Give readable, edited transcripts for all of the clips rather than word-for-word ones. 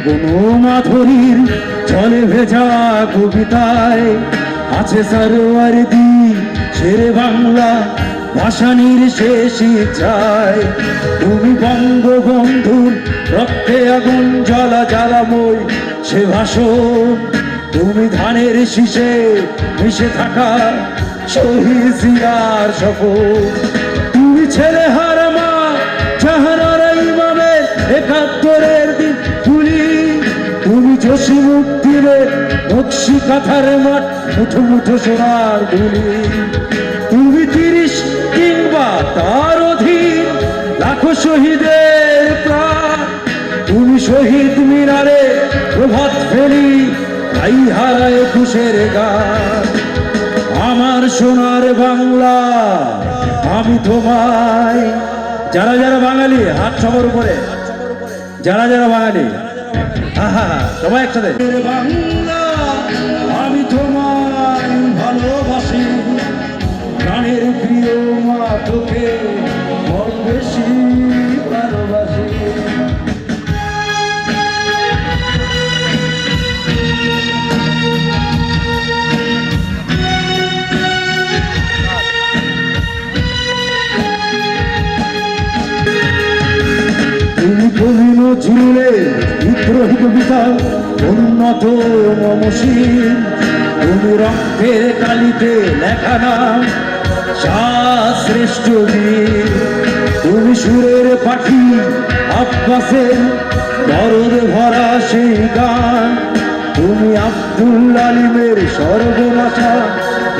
লবণ মাধুরীর জলে ভেজা কবিতায় আছে সরওয়ারদি শেরে বাংলা ভাসানির শেষ ইচ্ছায়। তুমি বঙ্গবন্ধুর রক্তে আগুন জ্বালা জ্বালাময় সে ভাষণ, তুমি ধানের শীষে মিশে থাকা শহীদ জিয়ার শপথ। তুমি ছেলে হারা মা জাহানারা ইমামের ৭১-এর দিন তুলি, তুমি জসিমউদ্দিনের নকশি কাঁথার মাঠ মুঠো মুঠো সোনার ধুলি। তুমি ৩০ কিংবা তার অধীন লাখো শহীদের প্রাণ, তুমি শহীদ মিনারে প্রভাত ফেলি তাই হারায় ২১-এর গান। আমার সোনার বাংলা আমি তোমায়, যারা যারা বাঙালি হাত সবার উপরে, যারা যারা বাঙালি সবাই একসাথে। বাংলা আমি তোমায় ভালোবাসি, প্রাণের প্রিয় মা তোকে বড় বেশি ভালোবাসি। তুমি কবি নজরুলের বিদ্রোহী কবিতা উন্নত মমশীল, তুমি রক্তের কালিতে লেখা নাম শ্রেষ্ঠ বীর। তুমি সুরের পাখি আব্বাসের দরদ ভরা সেই গান, তুমি আব্দুল আলিমের সর্বনাশা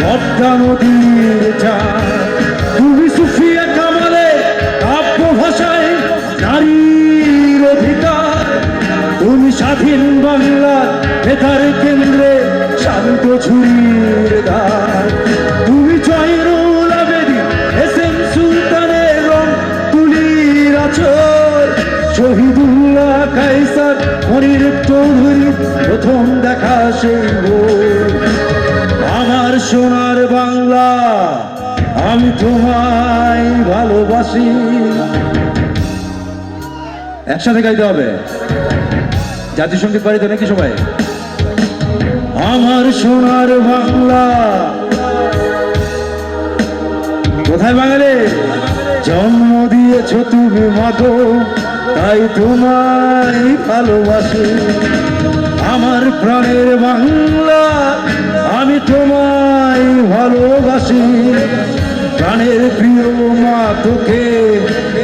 পদ্মা নদীর চান। তুমি সুফিয়া কামালের কাব্য ভাষায় নারীর অধিকার, তুমি স্বাধীন বাংলার বেতার কেন্দ্রে শান্ত ঝুরির দ্বার। তুমি জয়নুল আবেদীন এস.এম. সুলতানের রং তুলির আঁচল, শহীদুল্লাহ কায়সার মনির চৌধুরীর প্রথম দেখা সেই ভোর। আমার সোনার বাংলা আমি তোমায় ভালোবাসি। একসাথে গাইতে হবে, জাতীয় সঙ্গীত পারিত নাকি সবাই? আমার সোনার বাংলা কোথায় বাঙালি? জন্ম দিয়েছ তুমি মাগো তাই তোমায় ভালোবাসি। আমার প্রাণের বাংলা আমি তোমায় ভালোবাসি, প্রাণের প্রিয় মা তোকে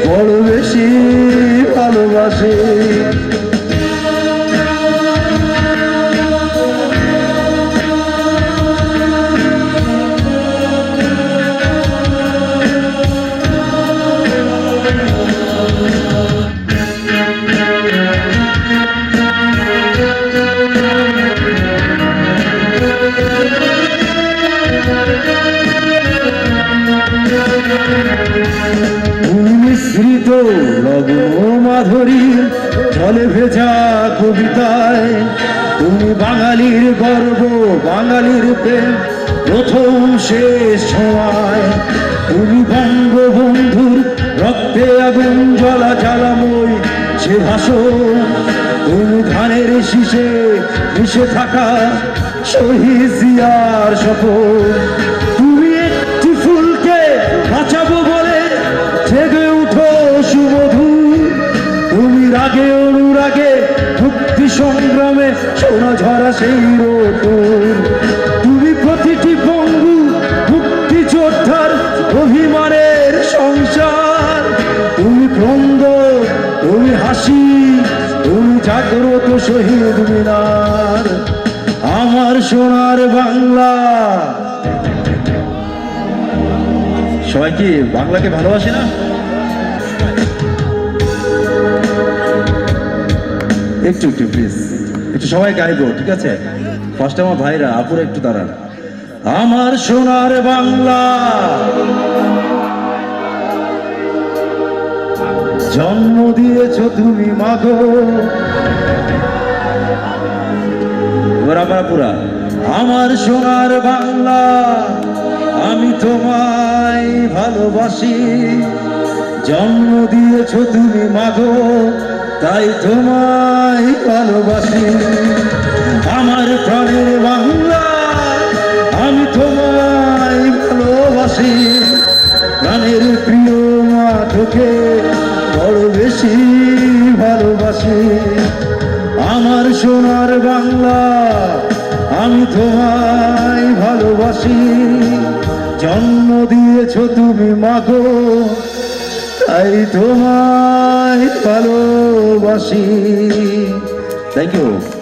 বড় বেশি ভালোবাসি। মিশ্রিত লবণ মাধুরীর জলে ভেজা কবিতায়, তুমি বাঙালির গর্ব বাঙালির প্রেম প্রথম শেষ সময়। তুমি বঙ্গবন্ধুর রক্তে আগুন জ্বালা জ্বালাময় সে ভাষণ, তুমি ধানের শীষে মিশে থাকা শহীদ জিয়ার শপথ। তুমি একটি ফুলকে বাঁচাবো বলে জেগে উঠো সুমধু, তুমি রাগে অনুরাগে মুক্তি সংগ্রামে সোনা ঝরা সেই রোদুর। তুমি প্রতিটি বঙ্গু মুক্তিযোদ্ধার অভিমানের সংসার, তুমি ক্রন্দ তুমি হাসি তুমি জাগ্রত শহীদ মিনার। আমার সোনার বাংলা। সবাই কি বাংলাকে ভালোবাসে না? একটু একটু প্লিজ একটু সবাই গাইবো, ঠিক আছে? ফার্স্টে আমার ভাইরা আপুরা একটু দাঁড়ান। আমার সোনার বাংলা জন্ম দিয়েছ তুমি মাগো, এবার আমরা পুরা আমার সোনার বাংলা আমি তোমায় ভালোবাসি, জন্ম দিয়েছ তুমি মাগো তাই তোমায় তোমায় ভালোবাসি। আমার প্রাণের বাংলা আমি তোমায় ভালোবাসি। প্রাণের প্রিয় মা তোকে বড় বেশি ভালোবাসি। আমার সোনার বাংলা আমি তোমায় ভালোবাসি। জন্ম দিয়েছ তুমি মাগো, তাই তোমায় ভালোবাসি। Thank you.